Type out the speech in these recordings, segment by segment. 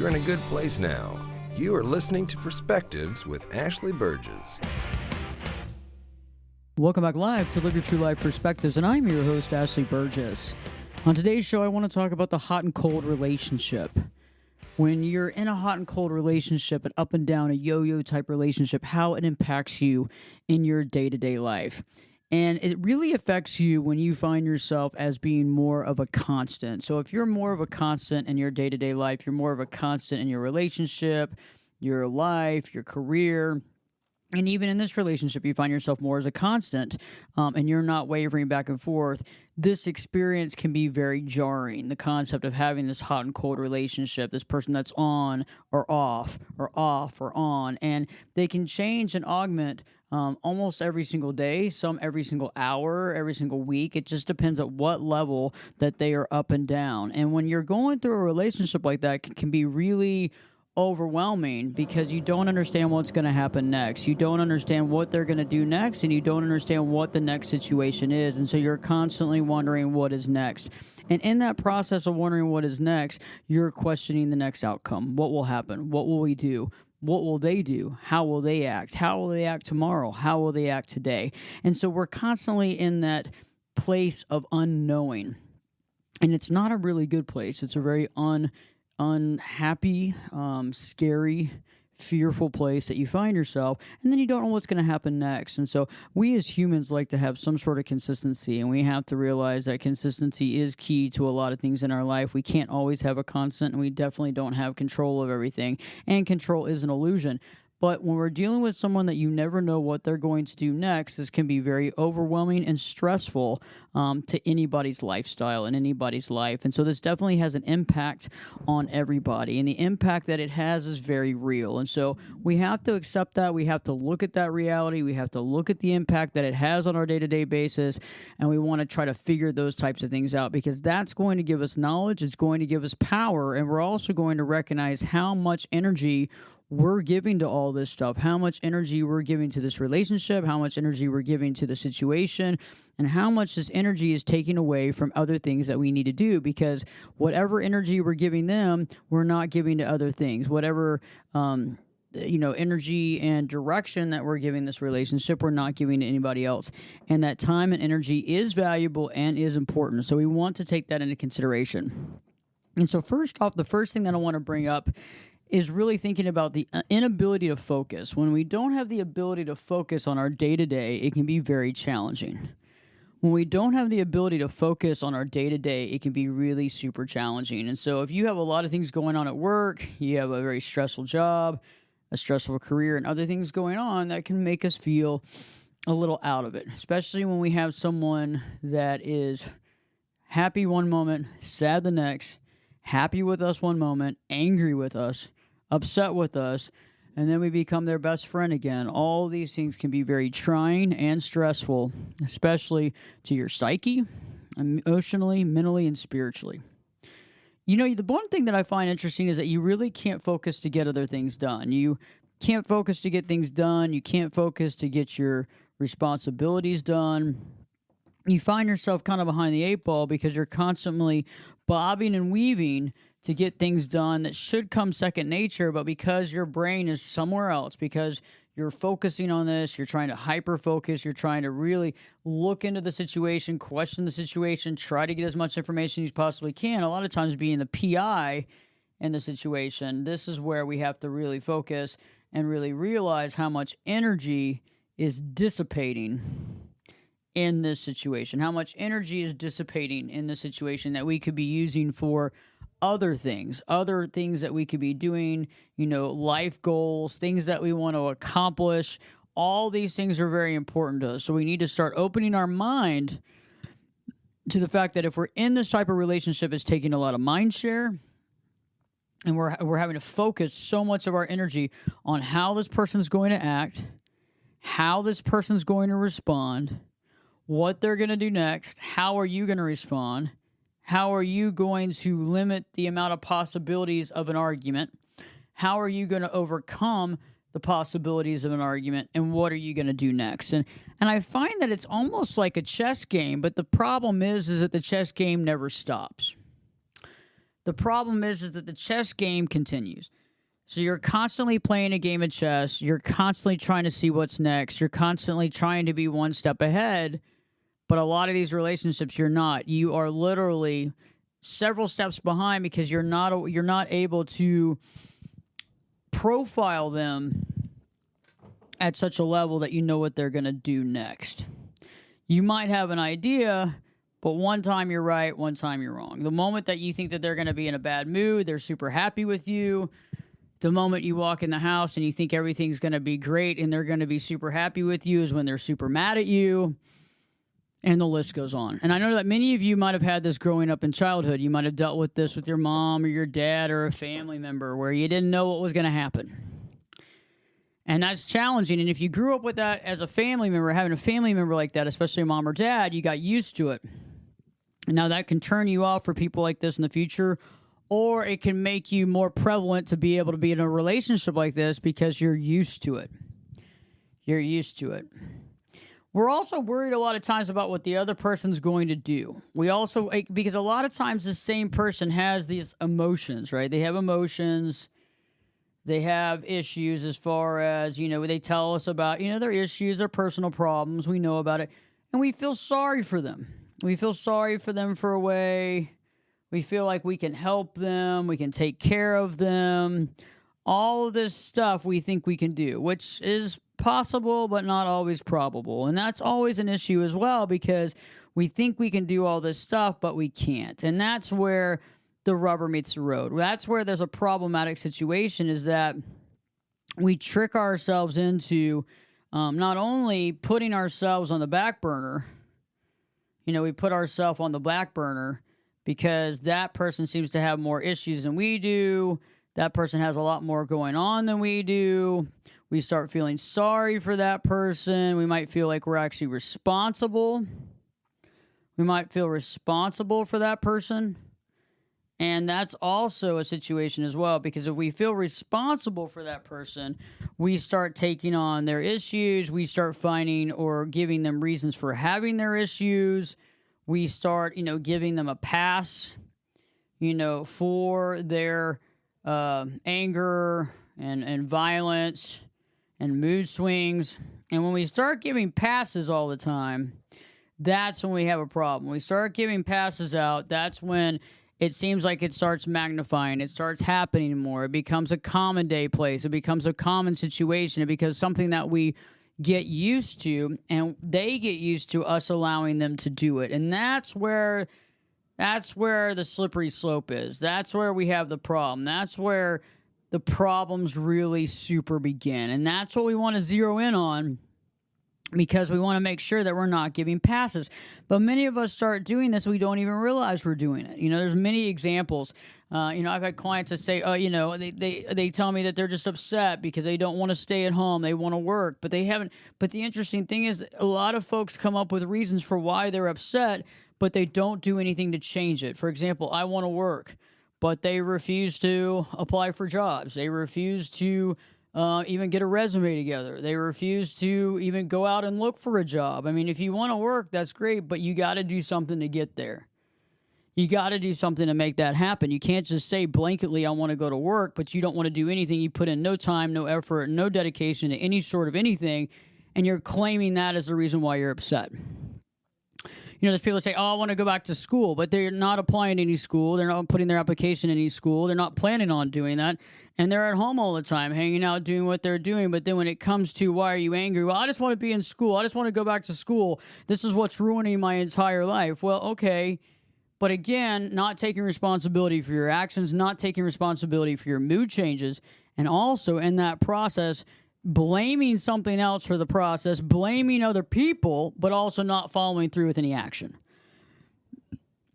You're in a good place now. You are listening to Perspectives with Ashley Burgess. Welcome back live to Live Your True Life Perspectives, and I'm your host, Ashley Burgess. On today's show, I want to talk about the hot and cold relationship. When you're in a hot and cold relationship, an up and down, a yo-yo type relationship, how it impacts you in your day-to-day life. And it really affects you when you find yourself as being more of a constant. So if you're more of a constant in your day-to-day life, you're more of a constant in your relationship, your life, your career, and even in this relationship, you find yourself more as a constant, and you're not wavering back and forth. This experience can be very jarring. The concept of having this hot and cold relationship, this person that's on or off or off or on, and they can change and augment almost every single day, some every single hour, every single week. It just depends at what level that they are up and down. And when you're going through a relationship like that, it can be really overwhelming because you don't understand what's going to happen next. You don't understand what they're going to do next, and you don't understand what the next situation is. And so you're constantly wondering what is next. And in that process of wondering what is next, you're questioning the next outcome. What will happen? What will we do? What will they do? How will they act? How will they act tomorrow? How will they act today? And so we're constantly in that place of unknowing. And it's not a really good place. It's a very unhappy, scary, fearful place that you find yourself, and then you don't know what's going to happen next. And so we as humans like to have some sort of consistency, and we have to realize that consistency is key to a lot of things in our life. We can't always have a constant, and we definitely don't have control of everything, and control is an illusion. But when we're dealing with someone that you never know what they're going to do next, this can be very overwhelming and stressful to anybody's lifestyle and anybody's life. And so this definitely has an impact on everybody. And the impact that it has is very real. And so we have to accept that. We have to look at that reality. We have to look at the impact that it has on our day-to-day basis. And we want to try to figure those types of things out, because that's going to give us knowledge. It's going to give us power. And we're also going to recognize how much energy we're giving to all this stuff, how much energy we're giving to this relationship, how much energy we're giving to the situation, and how much this energy is taking away from other things that we need to do, because whatever energy we're giving them, we're not giving to other things. Whatever, energy and direction that we're giving this relationship, we're not giving to anybody else. And that time and energy is valuable and is important. So we want to take that into consideration. And so first off, the first thing that I want to bring up is really thinking about the inability to focus. When we don't have the ability to focus on our day-to-day, it can be very challenging. When we don't have the ability to focus on our day-to-day, it can be really super challenging. And so if you have a lot of things going on at work, you have a very stressful job, a stressful career, and other things going on, that can make us feel a little out of it, especially when we have someone that is happy one moment, sad the next, happy with us one moment, angry with us, upset with us, and then we become their best friend again. All these things can be very trying and stressful, especially to your psyche, emotionally, mentally, and spiritually. You know, the one thing that I find interesting is that you really can't focus to get other things done. You can't focus to get things done. You can't focus to get your responsibilities done. You find yourself kind of behind the eight ball because you're constantly bobbing and weaving to get things done that should come second nature, but because your brain is somewhere else, because you're focusing on this, you're trying to hyper-focus, you're trying to really look into the situation, question the situation, try to get as much information as you possibly can. A lot of times being the PI in the situation, this is where we have to really focus and really realize how much energy is dissipating in this situation, how much energy is dissipating in this situation that we could be using for other things that we could be doing, life goals, things that we want to accomplish. All these things are very important to us. So we need to start opening our mind to the fact that if we're in this type of relationship, it's taking a lot of mind share, and we're having to focus so much of our energy on how this person's going to act, how this person's going to respond, what they're going to do next, how are you going to respond, how are you going to limit the amount of possibilities of an argument, how are you going to overcome the possibilities of an argument, and what are you going to do next? And I find that it's almost like a chess game, but the problem is that the chess game never stops. The problem is that the chess game continues. So you're constantly playing a game of chess. You're constantly trying to see what's next. You're constantly trying to be one step ahead. But a lot of these relationships, you're not. You are literally several steps behind because you're not able to profile them at such a level that you know what they're going to do next. You might have an idea, but one time you're right, one time you're wrong. The moment that you think that they're going to be in a bad mood, they're super happy with you. The moment you walk in the house and you think everything's going to be great and they're going to be super happy with you is when they're super mad at you. And the list goes on. And I know that many of you might have had this growing up in childhood. You might have dealt with this with your mom or your dad or a family member where you didn't know what was going to happen. And that's challenging. And if you grew up with that as a family member, having a family member like that, especially a mom or dad, you got used to it. And now that can turn you off for people like this in the future, or it can make you more prevalent to be able to be in a relationship like this because you're used to it. You're used to it. We're also worried a lot of times about what the other person's going to do. We also, because a lot of times the same person has these emotions, right? They have emotions. They have issues as far as, they tell us about, their issues, their personal problems. We know about it. And we feel sorry for them. We feel sorry for them for a way. We feel like we can help them. We can take care of them. All of this stuff we think we can do, which is possible, but not always probable. And that's always an issue as well, because we think we can do all this stuff, but we can't. And that's where the rubber meets the road. That's where there's a problematic situation, is that we trick ourselves into not only putting ourselves on the back burner, we put ourselves on the back burner because that person seems to have more issues than we do. That person has a lot more going on than we do. We start feeling sorry for that person. We might feel like we're actually responsible. We might feel responsible for that person. And that's also a situation as well, because if we feel responsible for that person, we start taking on their issues. We start finding or giving them reasons for having their issues. We start, giving them a pass, for their anger and violence and mood swings. And when we start giving passes all the time, that's when we have a problem. When we start giving passes out, that's when it seems like it starts magnifying. It starts happening more. It becomes a common day place. It becomes a common situation. It becomes something that we get used to, and they get used to us allowing them to do it. And that's where the slippery slope is. That's where we have the problem. That's where the problems really super begin. And that's what we want to zero in on, because we want to make sure that we're not giving passes. But many of us start doing this, we don't even realize we're doing it. There's many examples. I've had clients that say, they tell me that they're just upset because they don't want to stay at home. They want to work, but they haven't. But the interesting thing is, a lot of folks come up with reasons for why they're upset, but they don't do anything to change it. For example, I want to work, but they refuse to apply for jobs. They refuse to even get a resume together. They refuse to even go out and look for a job. I mean, if you want to work, that's great, but you got to do something to get there. You got to do something to make that happen. You can't just say blanketly, I want to go to work, but you don't want to do anything. You put in no time, no effort, no dedication to any sort of anything, and you're claiming that as the reason why you're upset. There's people that say, I want to go back to school, but they're not applying to any school. They're not putting their application in any school. They're not planning on doing that. And they're at home all the time, hanging out, doing what they're doing. But then when it comes to, why are you angry? Well, I just want to be in school. I just want to go back to school. This is what's ruining my entire life. Well, okay. But again, not taking responsibility for your actions, not taking responsibility for your mood changes. And also in that process, blaming something else for the process, blaming other people, but also not following through with any action.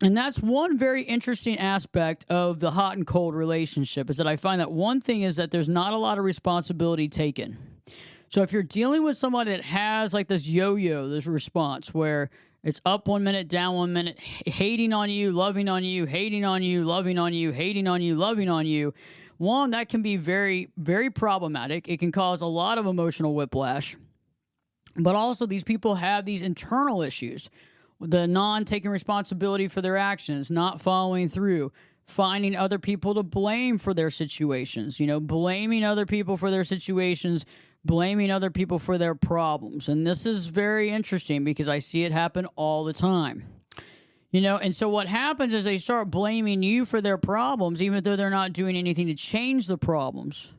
And that's one very interesting aspect of the hot and cold relationship, is that I find that one thing is that there's not a lot of responsibility taken. So if you're dealing with somebody that has like this yo-yo, this response where it's up 1 minute, down 1 minute, hating on you, loving on you, hating on you, loving on you, hating on you, loving on you, one, that can be very, very problematic. It can cause a lot of emotional whiplash. But also these people have these internal issues. The non-taking responsibility for their actions, not following through, finding other people to blame for their situations, blaming other people for their situations, blaming other people for their problems. And this is very interesting because I see it happen all the time. And so what happens is they start blaming you for their problems, even though they're not doing anything to change the problems.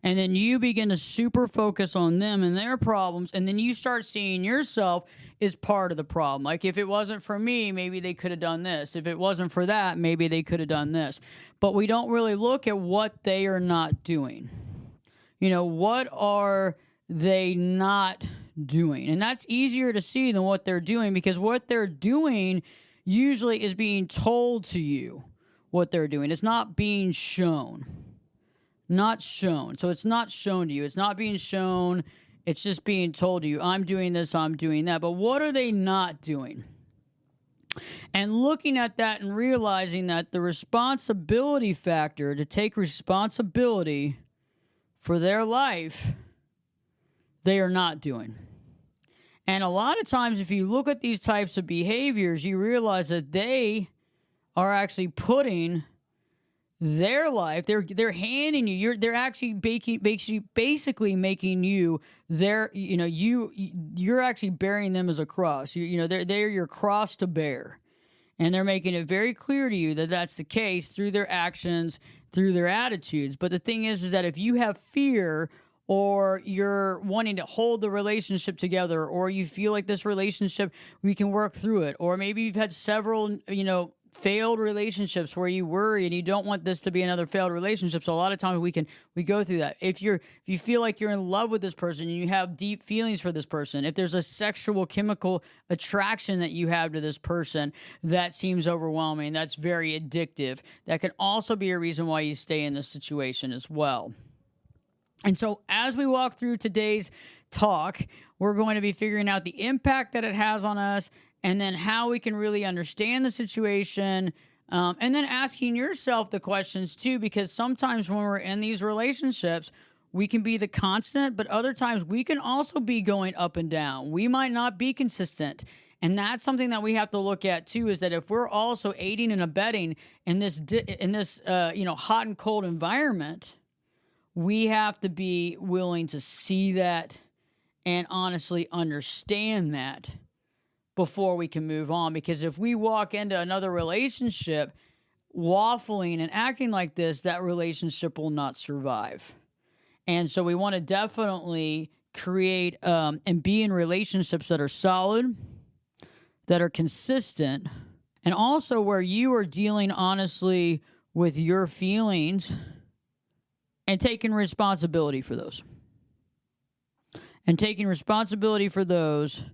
And then you begin to super focus on them and their problems. And then you start seeing yourself as part of the problem. Like, if it wasn't for me, maybe they could have done this. If it wasn't for that, maybe they could have done this. But we don't really look at what they are not doing. What are they not doing? And that's easier to see than what they're doing, because what they're doing usually is being told to you what they're doing. It's not being shown. Not shown. So it's not shown to you. It's not being shown. It's just being told to you, I'm doing this, I'm doing that. But what are they not doing? And looking at that and realizing that the responsibility factor to take responsibility for their life, they are not doing. And a lot of times, if you look at these types of behaviors, you realize that they are actually putting their life, they're handing you, they're actually basically making you their, you're actually bearing them as a cross. They're your cross to bear. And they're making it very clear to you that that's the case through their actions, through their attitudes. But the thing is that if you have fear, or you're wanting to hold the relationship together, or you feel like this relationship, we can work through it, or maybe you've had several, failed relationships where you worry and you don't want this to be another failed relationship. So a lot of times we go through that. If you feel like you're in love with this person and you have deep feelings for this person, if there's a sexual chemical attraction that you have to this person that seems overwhelming, that's very addictive, that can also be a reason why you stay in this situation as well. And so as we walk through today's talk, we're going to be figuring out the impact that it has on us, and then how we can really understand the situation, and then asking yourself the questions too, because sometimes when we're in these relationships, we can be the constant, but other times we can also be going up and down. We might not be consistent. And that's something that we have to look at too, is that if we're also aiding and abetting in this hot and cold environment, we have to be willing to see that and honestly understand that before we can move on. Because if we walk into another relationship waffling and acting like this, that relationship will not survive. And so we want to definitely create and be in relationships that are solid, that are consistent, and also where you are dealing honestly with your feelings and taking responsibility for those. And taking responsibility for those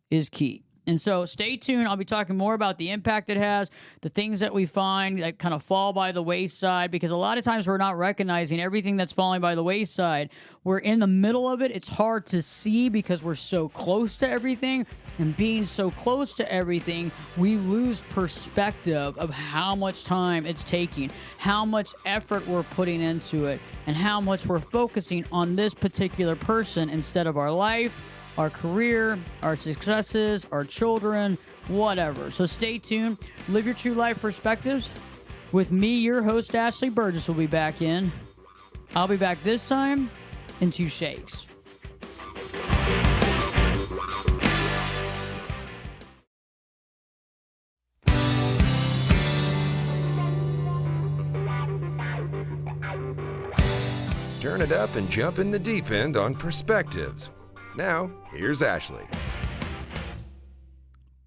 is key. And so stay tuned. I'll be talking more about the impact it has, the things that we find that kind of fall by the wayside, because a lot of times we're not recognizing everything that's falling by the wayside. We're in the middle of it. It's hard to see because we're so close to everything. And being so close to everything, we lose perspective of how much time it's taking, how much effort we're putting into it, and how much we're focusing on this particular person instead of our life, our career, our successes, our children, whatever. So stay tuned. Live your true life perspectives. With me, your host, Ashley Burgess, will be back in. I'll be back this time in 2 shakes. Turn it up and jump in the deep end on perspectives. Now, here's Ashley.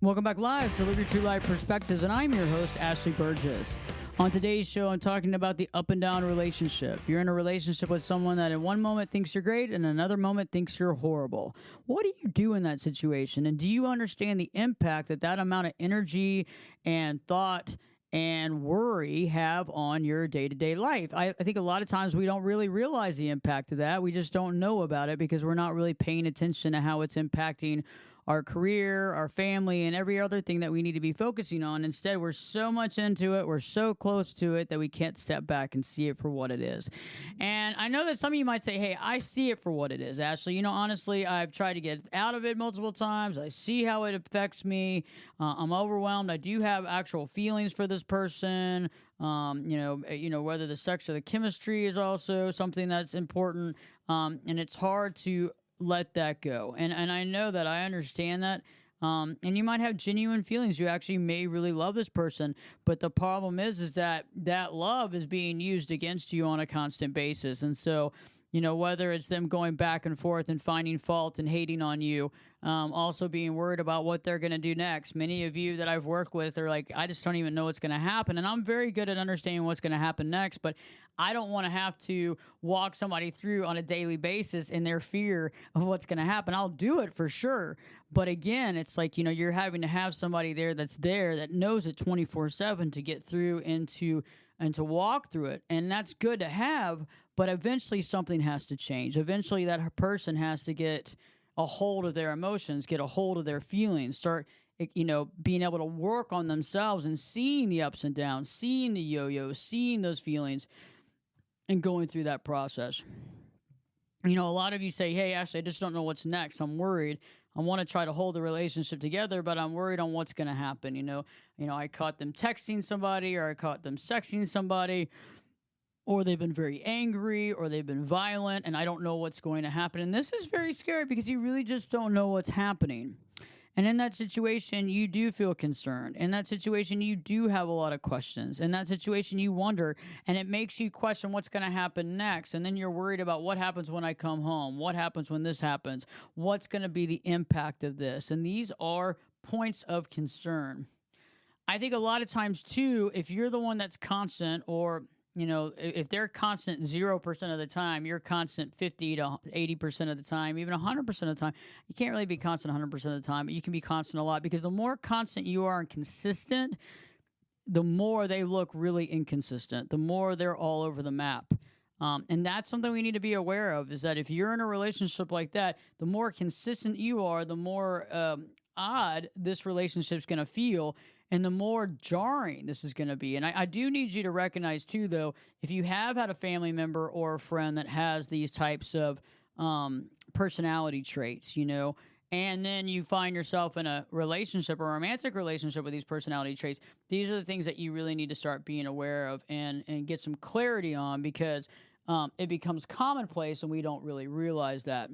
Welcome back live to Live Your True Life Perspectives, and I'm your host, Ashley Burgess. On today's show, I'm talking about the up and down relationship. You're in a relationship with someone that in one moment thinks you're great and another moment thinks you're horrible. What do you do in that situation? And do you understand the impact that amount of energy and thought and worry have on your day-to-day life? I think a lot of times we don't really realize the impact of that. We just don't know about it because we're not really paying attention to how it's impacting our career, our family, and every other thing that we need to be focusing on. Instead, we're so much into it, we're so close to it that we can't step back and see it for what it is. And I know that some of you might say, hey, I see it for what it is, Ashley. Honestly, I've tried to get out of it multiple times. I see how it affects me. I'm overwhelmed. I do have actual feelings for this person. Whether the sex or the chemistry is also something that's important. And it's hard to let that go. And I know that, I understand that. And you might have genuine feelings. You actually may really love this person, but the problem is that love is being used against you on a constant basis. And so, whether it's them going back and forth and finding fault and hating on you, also being worried about what they're going to do next. Many of you that I've worked with are like, I just don't even know what's going to happen. And I'm very good at understanding what's going to happen next, but I don't want to have to walk somebody through on a daily basis in their fear of what's going to happen. I'll do it for sure. But again, it's like, you're having to have somebody there that knows it 24/7 to get through and to walk through it. And that's good to have, but eventually something has to change. Eventually that person has to get a hold of their emotions, get a hold of their feelings, start, being able to work on themselves and seeing the ups and downs, seeing the yo-yos, seeing those feelings, and going through that process. A lot of you say, hey, Ashley, I just don't know what's next. I'm worried. I want to try to hold the relationship together, but I'm worried on what's going to happen. I caught them texting somebody, or I caught them sexting somebody, or they've been very angry, or they've been violent, and I don't know what's going to happen. And this is very scary because you really just don't know what's happening. And in that situation, you do feel concerned. In that situation, you do have a lot of questions. In that situation, you wonder, and it makes you question what's going to happen next. And then you're worried about what happens when I come home. What happens when this happens? What's going to be the impact of this? And these are points of concern. I think a lot of times, too, if you're the one that's constant, or if they're constant 0% of the time, you're constant 50 to 80% of the time, even 100% of the time. You can't really be constant 100% of the time, but you can be constant a lot, because the more constant you are and consistent, the more they look really inconsistent, the more they're all over the map. And that's something we need to be aware of, is that if you're in a relationship like that, the more consistent you are, the more odd this relationship's going to feel, and the more jarring this is going to be. And I do need you to recognize, too, though, if you have had a family member or a friend that has these types of personality traits, and then you find yourself in a relationship, a romantic relationship with these personality traits, these are the things that you really need to start being aware of and get some clarity on, because it becomes commonplace and we don't really realize that.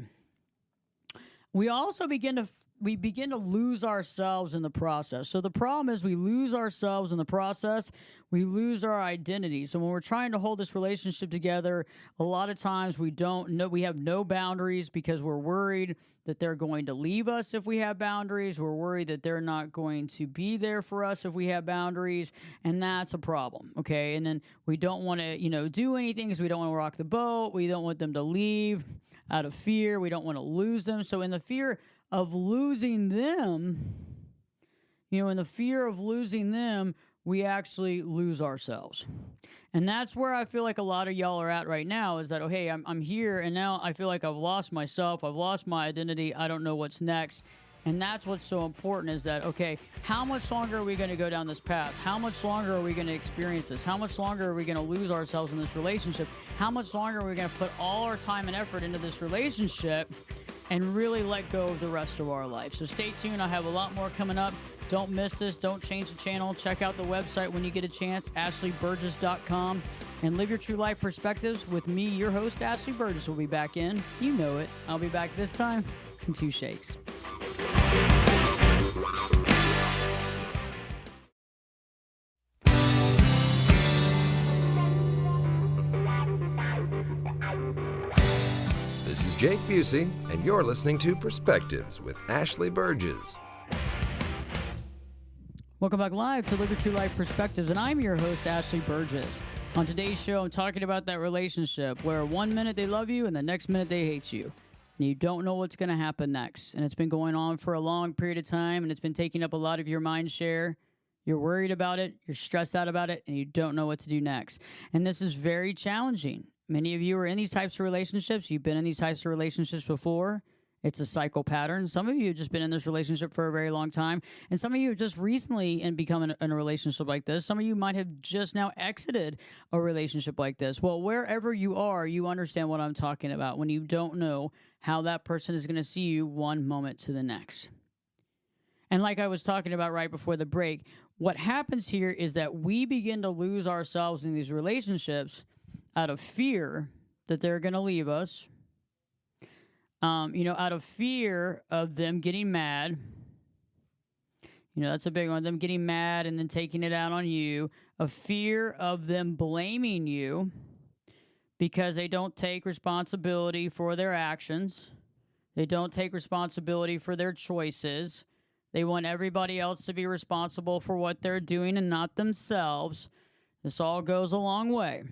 We also begin to lose ourselves in the process. So the problem is, we lose ourselves in the process. We lose our identity. So when we're trying to hold this relationship together, a lot of times we have no boundaries, because we're worried that they're going to leave us if we have boundaries. We're worried that they're not going to be there for us if we have boundaries. And that's a problem. Okay. And then we don't want to, do anything, because we don't want to rock the boat. We don't want them to leave out of fear. We don't want to lose them. So in the fear of losing them, we actually lose ourselves. And that's where I feel like a lot of y'all are at right now, is that, oh, hey, I'm here, and now I feel like I've lost myself. I've lost my identity. I don't know what's next. And that's what's so important, is that, okay, how much longer are we going to go down this path? How much longer are we going to experience this? How much longer are we going to lose ourselves in this relationship? How much longer are we going to put all our time and effort into this relationship and really let go of the rest of our life? So stay tuned. I have a lot more coming up. Don't miss this. Don't change the channel. Check out the website when you get a chance, ashleyburgess.com, and live your true life perspectives with me, your host, Ashley Burgess. Will be back in. You know it. I'll be back this time in 2 shakes. This is Jake Busey, and you're listening to Perspectives with Ashley Burgess. Welcome back live to Live Your True Life Perspectives, and I'm your host, Ashley Burgess. On today's show, I'm talking about that relationship where one minute they love you and the next minute they hate you. And you don't know what's going to happen next. And it's been going on for a long period of time, and it's been taking up a lot of your mind share. You're worried about it, you're stressed out about it, and you don't know what to do next. And this is very challenging. Many of you are in these types of relationships. You've been in these types of relationships before, It's a cycle pattern. Some of you have just been in this relationship for a very long time, and some of you have just recently become in a relationship like this. Some of you might have just now exited a relationship like this. Well, wherever you are, you understand what I'm talking about when you don't know how that person is going to see you one moment to the next. And like I was talking about right before the break, what happens here is that we begin to lose ourselves in these relationships out of fear that they're going to leave us. Out of fear of them getting mad. That's a big one. Them getting mad and then taking it out on you. A fear of them blaming you because they don't take responsibility for their actions. They don't take responsibility for their choices. They want everybody else to be responsible for what they're doing and not themselves. This all goes a long way.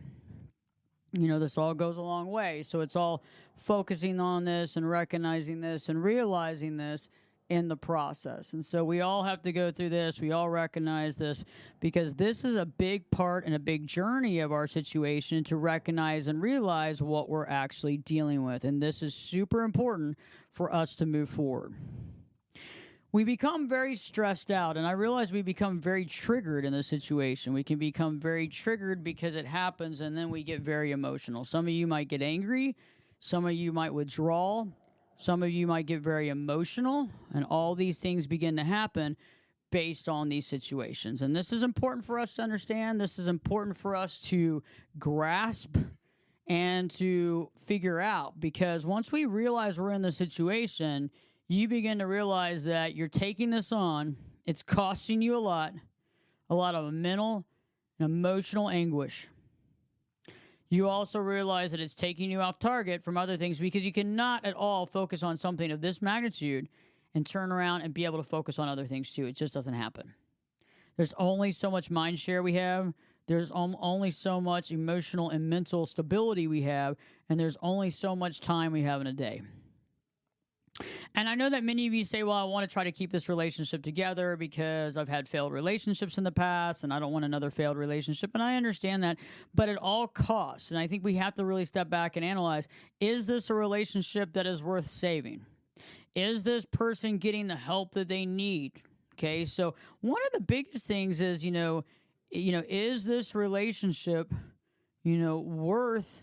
This all goes a long way. So it's all focusing on this and recognizing this and realizing this in the process. And so we all have to go through this. We all recognize this because this is a big part and a big journey of our situation to recognize and realize what we're actually dealing with. And this is super important for us to move forward. We become very stressed out, and I realize we become very triggered in this situation. We can become very triggered because it happens, and then we get very emotional. Some of you might get angry. Some of you might withdraw. Some of you might get very emotional, and all these things begin to happen based on these situations. And this is important for us to understand. This is important for us to grasp and to figure out, because once we realize we're in the situation, you begin to realize that you're taking this on. It's costing you a lot of mental and emotional anguish. You also realize that it's taking you off target from other things because you cannot at all focus on something of this magnitude and turn around and be able to focus on other things too. It just doesn't happen. There's only so much mind share we have. There's only so much emotional and mental stability we have. And there's only so much time we have in a day. And I know that many of you say, well, I want to try to keep this relationship together because I've had failed relationships in the past and I don't want another failed relationship. And I understand that, but at all costs. And I think we have to really step back and analyze, is this a relationship that is worth saving? Is this person getting the help that they need? Okay, so one of the biggest things is, is this relationship, worth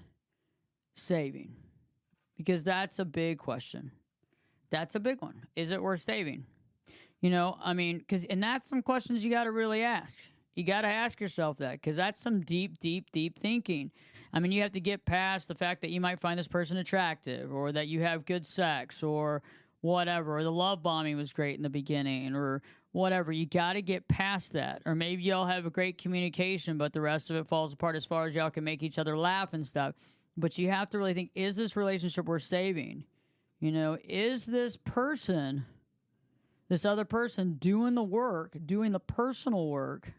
saving? Because that's a big question. That's a big one. Is it worth saving? And that's some questions you got to really ask. You got to ask yourself that, because that's some deep, deep, deep thinking. You have to get past the fact that you might find this person attractive, or that you have good sex, or whatever, or the love bombing was great in the beginning, or whatever. You got to get past that. Or maybe y'all have a great communication, but the rest of it falls apart as far as y'all can make each other laugh and stuff. But you have to really think, is this relationship worth saving? Is this other person doing the work, doing the personal work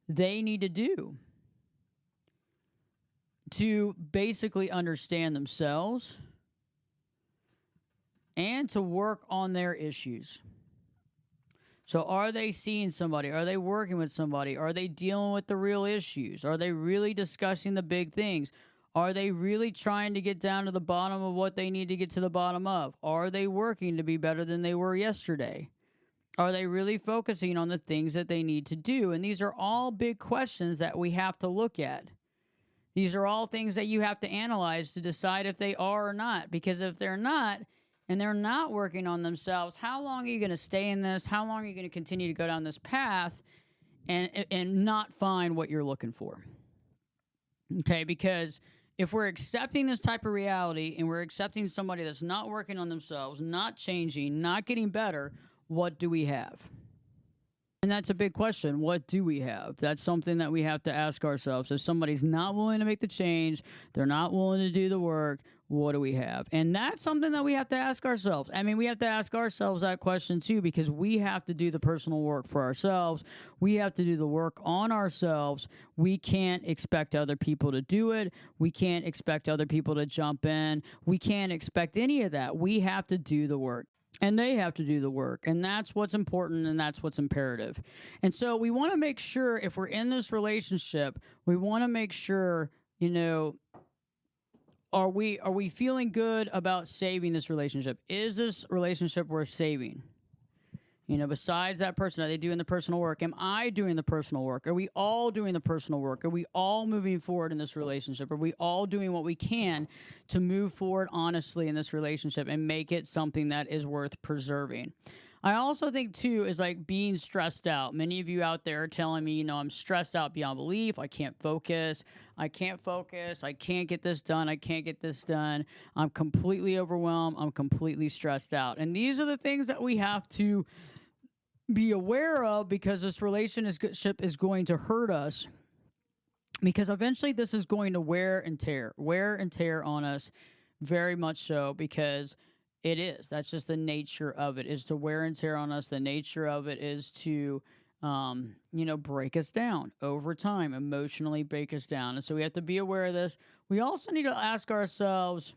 they need to do to basically understand themselves and to work on their issues? So are they seeing somebody? Are they working with somebody? Are they dealing with the real issues? Are they really discussing the big things? Are they really trying to get down to the bottom of what they need to get to the bottom of? Are they working to be better than they were yesterday? Are they really focusing on the things that they need to do? And these are all big questions that we have to look at. These are all things that you have to analyze to decide if they are or not. Because if they're not, and they're not working on themselves, how long are you going to stay in this? How long are you going to continue to go down this path and not find what you're looking for? Okay, because if we're accepting this type of reality and we're accepting somebody that's not working on themselves, not changing, not getting better, what do we have? And that's a big question. What do we have? That's something that we have to ask ourselves. If somebody's not willing to make the change, they're not willing to do the work, what do we have? And that's something that we have to ask ourselves. We have to ask ourselves that question too, because we have to do the personal work for ourselves. We have to do the work on ourselves. We can't expect other people to do it. We can't expect other people to jump in. We can't expect any of that. We have to do the work. And they have to do the work. And that's what's important, and that's what's imperative. And so we want to make sure, if we're in this relationship, we want to make sure, are we feeling good about saving this relationship? Is this relationship worth saving? Besides that person, are they doing the personal work? Am I doing the personal work? Are we all doing the personal work? Are we all moving forward in this relationship? Are we all doing what we can to move forward honestly in this relationship and make it something that is worth preserving? I also think, too, is like being stressed out. Many of you out there are telling me, I'm stressed out beyond belief. I can't focus. I can't get this done. I can't get this done. I'm completely overwhelmed. I'm completely stressed out. And these are the things that we have to be aware of, because this relationship is going to hurt us, because eventually this is going to wear and tear on us, very much so, because it is. That's just the nature of it, is to wear and tear on us. The nature of it is to, break us down over time, emotionally break us down. And so we have to be aware of this. We also need to ask ourselves,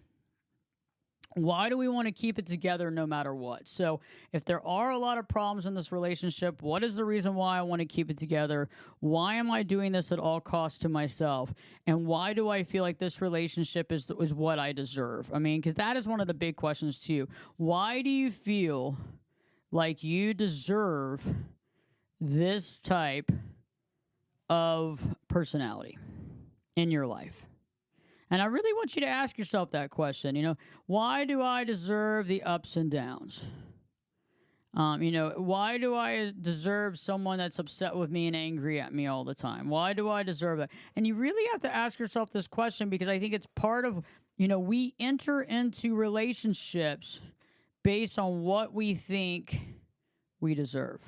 why do we want to keep it together no matter what? So if there are a lot of problems in this relationship, what is the reason why I want to keep it together? Why am I doing this at all costs to myself? And why do I feel like this relationship is what I deserve? I mean, because that is one of the big questions too. Why do you feel like you deserve this type of personality in your life? And I really want you to ask yourself that question. Why do I deserve the ups and downs? Why do I deserve someone that's upset with me and angry at me all the time? Why do I deserve that? And you really have to ask yourself this question, because I think it's part of, we enter into relationships based on what we think we deserve.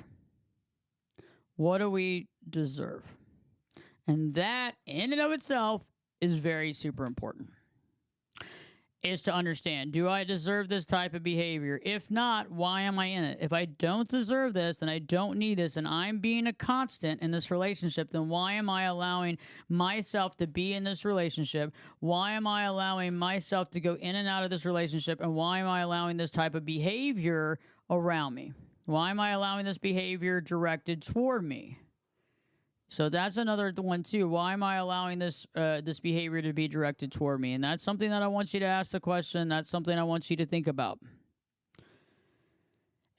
What do we deserve? And that, in and of itself, is very super important, is to understand, do I deserve this type of behavior? If not, why am I in it? If I don't deserve this and I don't need this and I'm being a constant in this relationship, then why am I allowing myself to be in this relationship? Why am I allowing myself to go in and out of this relationship? And why am I allowing this type of behavior around me? Why am I allowing this behavior directed toward me? So that's another one too. Why am I allowing this behavior to be directed toward me? And that's something that I want you to ask the question. That's something I want you to think about.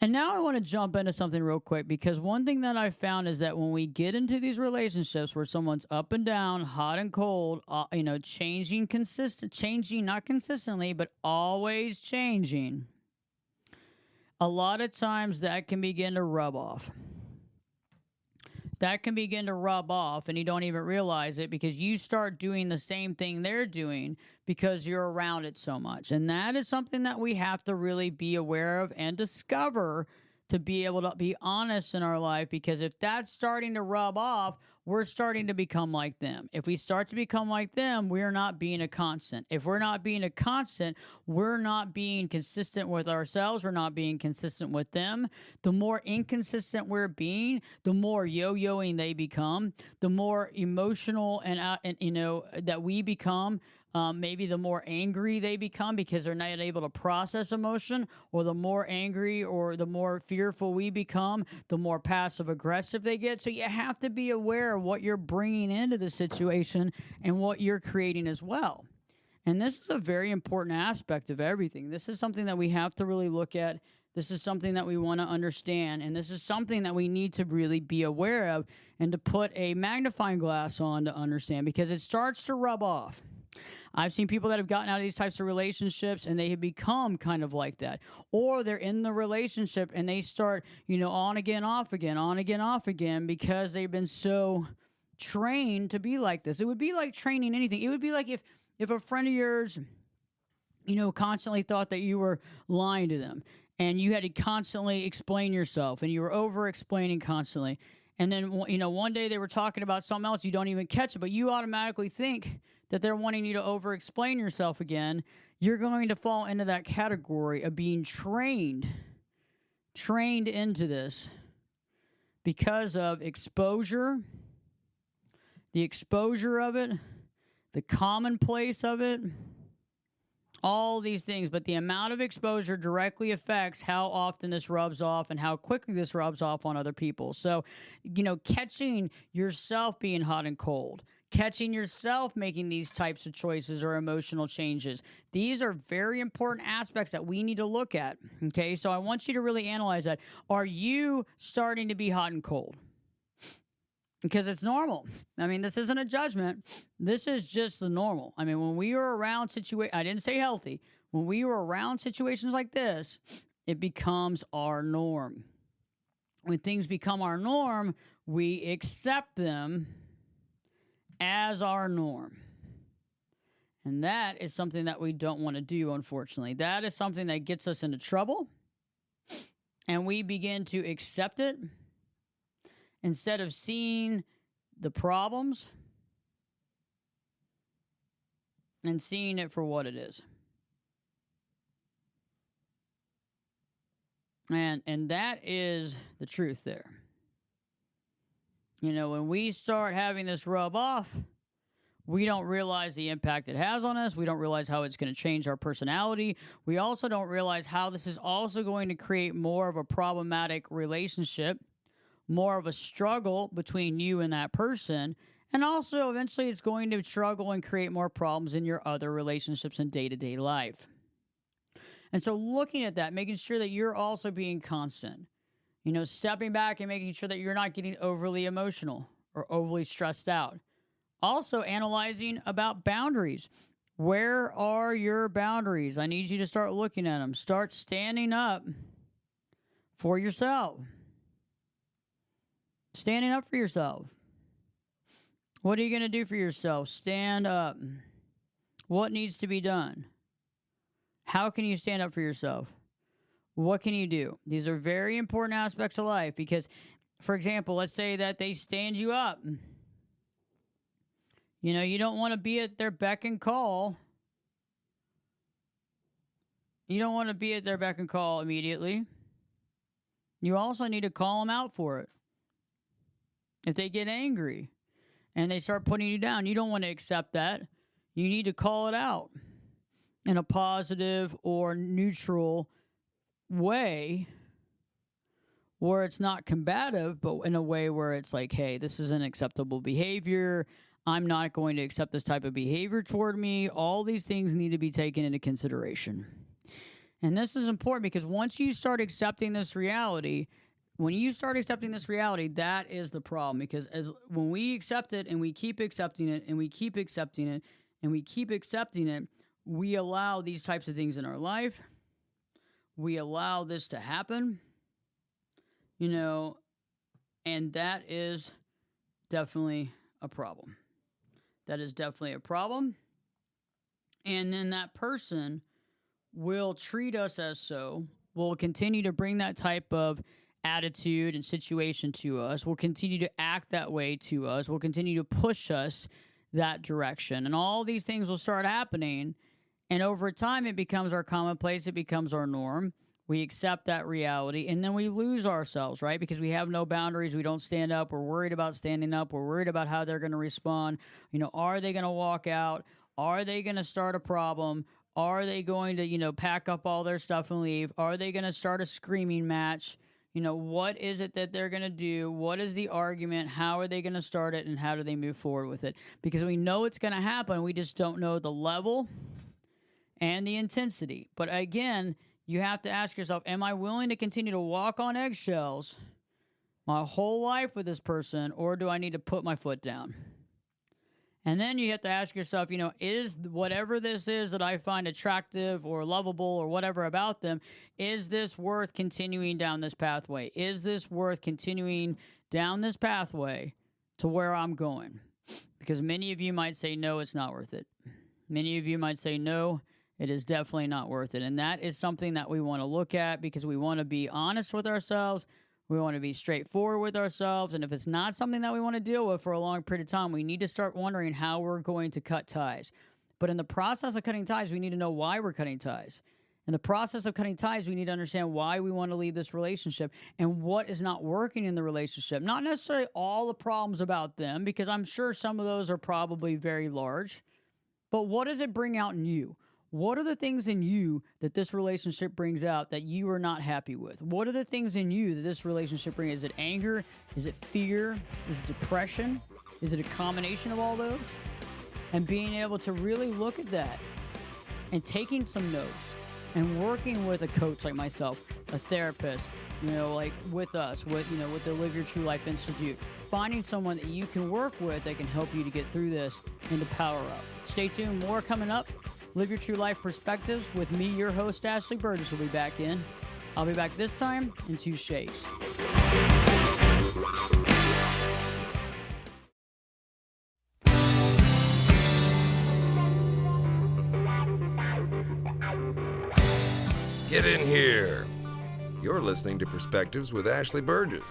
And now I want to jump into something real quick, because one thing that I found is that when we get into these relationships where someone's up and down, hot and cold, changing, not consistently, but always changing, a lot of times that can begin to rub off. That can begin to rub off, and you don't even realize it, because you start doing the same thing they're doing because you're around it so much. And that is something that we have to really be aware of and discover, to be able to be honest in our life, because if that's starting to rub off, we're starting to become like them. If we start to become like them, we're not being a constant. If we're not being a constant, we're not being consistent with ourselves. We're not being consistent with them. The more inconsistent we're being, the more yo-yoing they become, the more emotional and that we become. Maybe the more angry they become because they're not able to process emotion, or the more angry or the more fearful we become, the more passive aggressive they get. So you have to be aware of what you're bringing into the situation and what you're creating as well. And this is a very important aspect of everything. This is something that we have to really look at. This is something that we want to understand. And this is something that we need to really be aware of and to put a magnifying glass on to understand, because it starts to rub off. I've seen people that have gotten out of these types of relationships and they have become kind of like that. Or they're in the relationship and they start, on again, off again, on again, off again, because they've been so trained to be like this. It would be like training anything. It would be like if a friend of yours, constantly thought that you were lying to them, and you had to constantly explain yourself, and you were over-explaining constantly. And then, one day they were talking about something else, you don't even catch it, but you automatically think that they're wanting you to over-explain yourself again. You're going to fall into that category of being trained into this because of exposure, the exposure of it, the commonplace of it, all these things. But the amount of exposure directly affects how often this rubs off and how quickly this rubs off on other people. So, catching yourself being hot and cold, catching yourself making these types of choices or emotional changes. These are very important aspects that we need to look at. Okay, so I want you to really analyze that. Are you starting to be hot and cold? Because it's normal. I mean, this isn't a judgment. This is just the normal. I mean, when we are around situations, I didn't say healthy. When we are around situations like this, it becomes our norm. When things become our norm, we accept them as our norm. And that is something that we don't want to do, unfortunately. That is something that gets us into trouble. And we begin to accept it instead of seeing the problems and seeing it for what it is. And that is the truth there. You know, when we start having this rub off, we don't realize the impact it has on us. We don't realize how it's going to change our personality. We also don't realize how this is also going to create more of a problematic relationship, more of a struggle between you and that person. And also, eventually, it's going to struggle and create more problems in your other relationships in day-to-day life. And so looking at that, making sure that you're also being constant, you know, stepping back and making sure that you're not getting overly emotional or overly stressed out. Also analyzing about boundaries. Where are your boundaries? I need you to start looking at them. Start standing up for yourself. Standing up for yourself. What are you going to do for yourself? Stand up. What needs to be done? How can you stand up for yourself? What can you do? These are very important aspects of life because, for example, let's say that they stand you up. You know, you don't want to be at their beck and call. You don't want to be at their beck and call immediately. You also need to call them out for it. If they get angry and they start putting you down, you don't want to accept that. You need to call it out in a positive or neutral way where it's not combative, but in a way where it's like, hey, this is unacceptable behavior. I'm not going to accept this type of behavior toward me. All these things need to be taken into consideration. And this is important because once you start accepting this reality, when you start accepting this reality, that is the problem. Because when we accept it and we keep accepting it and we keep accepting it and we keep accepting it, we allow these types of things in our life. We allow this to happen, you know, and that is definitely a problem. That is definitely a problem. And then that person will treat us as so, will continue to bring that type of attitude and situation to us, will continue to act that way to us, will continue to push us that direction. And all these things will start happening. And over time, it becomes our commonplace. It becomes our norm. We accept that reality, and then we lose ourselves, right? Because we have no boundaries. We don't stand up. We're worried about standing up. We're worried about how they're going to respond. You know, are they going to walk out? Are they going to start a problem? Are they going to, you know, pack up all their stuff and leave? Are they going to start a screaming match? You know, what is it that they're going to do? What is the argument? How are they going to start it? And how do they move forward with it? Because we know it's going to happen. We just don't know the level and the intensity. But again, you have to ask yourself, am I willing to continue to walk on eggshells my whole life with this person, or do I need to put my foot down? And then you have to ask yourself, you know, is whatever this is that I find attractive or lovable or whatever about them, is this worth continuing down this pathway? Is this worth continuing down this pathway to where I'm going? Because many of you might say, no, it's not worth it. Many of you might say, no, it is definitely not worth it. And that is something that we want to look at because we want to be honest with ourselves. We want to be straightforward with ourselves. And if it's not something that we want to deal with for a long period of time, we need to start wondering how we're going to cut ties. But in the process of cutting ties, we need to know why we're cutting ties. In the process of cutting ties, we need to understand why we want to leave this relationship and what is not working in the relationship. Not necessarily all the problems about them, because I'm sure some of those are probably very large. But what does it bring out in you? What are the things in you that this relationship brings out that you are not happy with? What are the things in you that this relationship brings? Is it anger? Is it fear? Is it depression? Is it a combination of all those? And being able to really look at that and taking some notes and working with a coach like myself, a therapist, like with us, with the Live Your True Life Institute, finding someone that you can work with that can help you to get through this and to power up. Stay tuned. More coming up. Live Your True Life Perspectives with me, your host, Ashley Burgess, will be back in. I'll be back this time in 2 shakes. Get in here. You're listening to Perspectives with Ashley Burgess.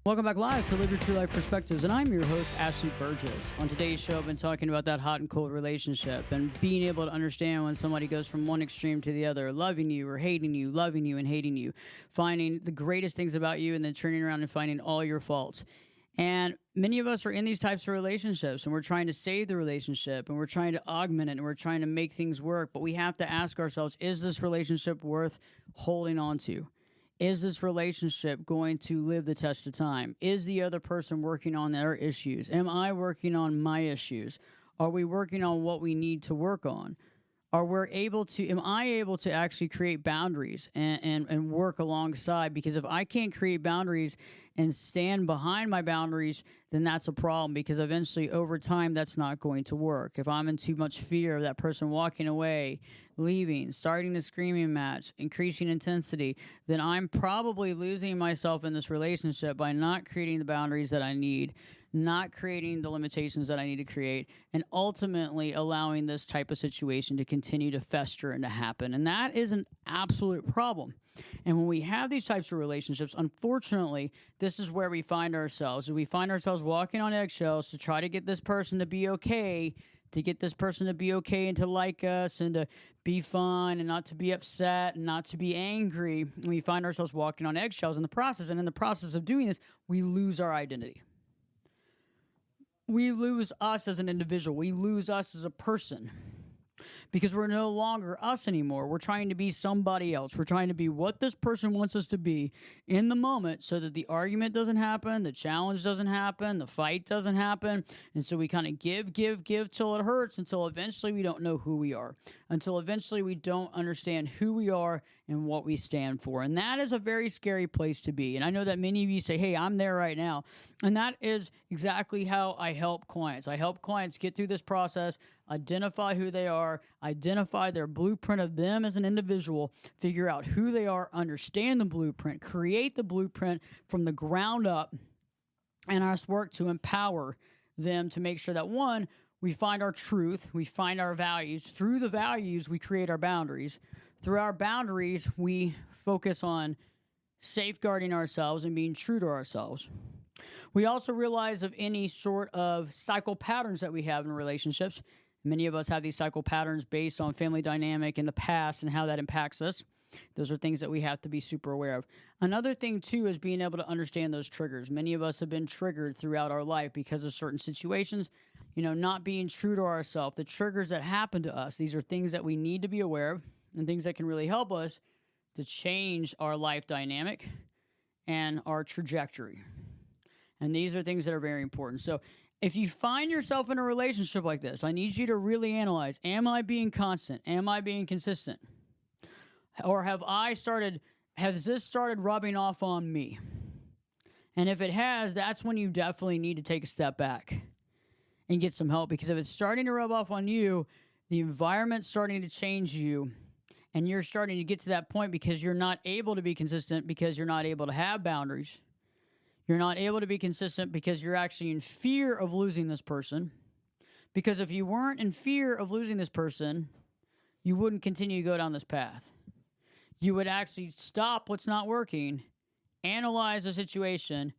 Welcome back live to Live Your True Life Perspectives, and I'm your host, Ashley Burgess. On today's show, I've been talking about that hot and cold relationship and being able to understand when somebody goes from one extreme to the other, loving you or hating you, loving you and hating you, finding the greatest things about you and then turning around and finding all your faults. And many of us are in these types of relationships, and we're trying to save the relationship, and we're trying to augment it, and we're trying to make things work. But we have to ask ourselves, is this relationship worth holding on to? Is this relationship going to live the test of time? Is the other person working on their issues? Am I working on my issues? Are we working on what we need to work on? Am I able to actually create boundaries and work alongside? Because if I can't create boundaries and stand behind my boundaries, then that's a problem, because eventually over time that's not going to work. If I'm in too much fear of that person walking away, leaving, starting a screaming match, increasing intensity, then I'm probably losing myself in this relationship by not creating the boundaries that I need, not creating the limitations that I need to create, and ultimately allowing this type of situation to continue to fester and to happen. And that is an absolute problem. And when we have these types of relationships, unfortunately, this is where we find ourselves. We find ourselves walking on eggshells to try to get this person to be okay, and to like us and to be fun and not to be upset and not to be angry. We find ourselves walking on eggshells in the process. And in the process of doing this, we lose our identity. We lose us as an individual. We lose us as a person, because we're no longer us anymore. We're trying to be somebody else. We're trying to be what this person wants us to be in the moment, so that the argument doesn't happen, the challenge doesn't happen, the fight doesn't happen. And so we kind of give till it hurts, until eventually we don't know who we are, until eventually we don't understand who we are and what we stand for. And that is a very scary place to be. And I know that many of you say, hey, I'm there right now. And that is exactly how I help clients. I help clients get through this process, identify who they are, identify their blueprint of them as an individual, figure out who they are, understand the blueprint, create the blueprint from the ground up, and us work to empower them to make sure that, one, we find our truth, we find our values. Through the values, we create our boundaries. Through our boundaries, we focus on safeguarding ourselves and being true to ourselves. We also realize of any sort of cycle patterns that we have in relationships. Many of us have these cycle patterns based on family dynamic in the past and how that impacts us. Those are things that we have to be super aware of. Another thing, too, is being able to understand those triggers. Many of us have been triggered throughout our life because of certain situations, not being true to ourselves. The triggers that happen to us, these are things that we need to be aware of and things that can really help us to change our life dynamic and our trajectory. And these are things that are very important. So if you find yourself in a relationship like this, I need you to really analyze, am I being constant? Am I being consistent? Or has this started rubbing off on me? And if it has, that's when you definitely need to take a step back and get some help. Because if it's starting to rub off on you, the environment's starting to change you, and you're starting to get to that point because you're not able to be consistent, because you're not able to have boundaries. You're not able to be consistent because you're actually in fear of losing this person. Because if you weren't in fear of losing this person, you wouldn't continue to go down this path. You would actually stop what's not working, analyze the situation,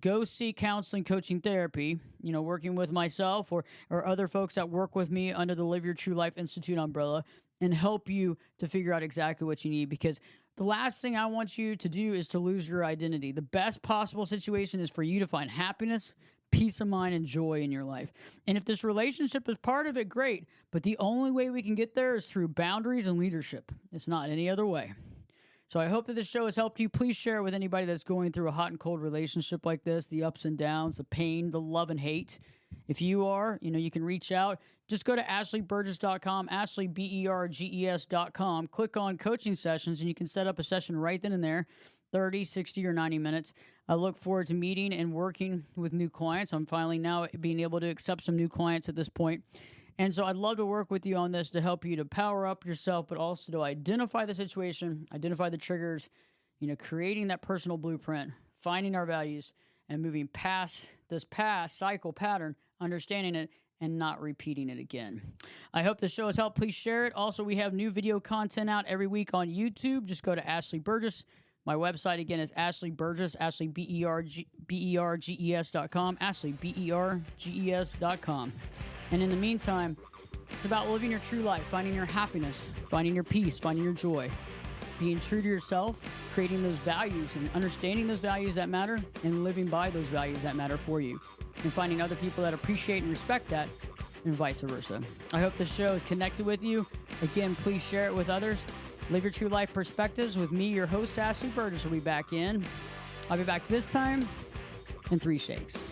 go seek counseling, coaching, therapy, working with myself or other folks that work with me under the Live Your True Life Institute umbrella, and help you to figure out exactly what you need. Because the last thing I want you to do is to lose your identity. The best possible situation is for you to find happiness, peace of mind and joy in your life. And if this relationship is part of it, great. But the only way we can get there is through boundaries and leadership. It's not any other way. So I hope that this show has helped you. Please share it with anybody that's going through a hot and cold relationship like this, the ups and downs, the pain, the love and hate. If you are, you can reach out. Just go to ashleyburgess.com, ashleyberges.com. Click on coaching sessions, and you can set up a session right then and there, 30, 60, or 90 minutes. I look forward to meeting and working with new clients. I'm finally now being able to accept some new clients at this point. And so I'd love to work with you on this to help you to power up yourself, but also to identify the situation, identify the triggers, creating that personal blueprint, finding our values, and moving past this past cycle pattern, understanding it, and not repeating it again. I hope this show has helped. Please share it. Also, we have new video content out every week on YouTube. Just go to Ashley Burgess. My website, again, is Ashley Burgess, AshleyBerges.com, AshleyBerges.com. And in the meantime, it's about living your true life, finding your happiness, finding your peace, finding your joy, being true to yourself, creating those values and understanding those values that matter and living by those values that matter for you, and finding other people that appreciate and respect that, and vice versa. I hope this show has connected with you. Again, please share it with others. Live your true life perspectives with me, your host, Ashley Burgess, will be back in. I'll be back this time in 3 shakes.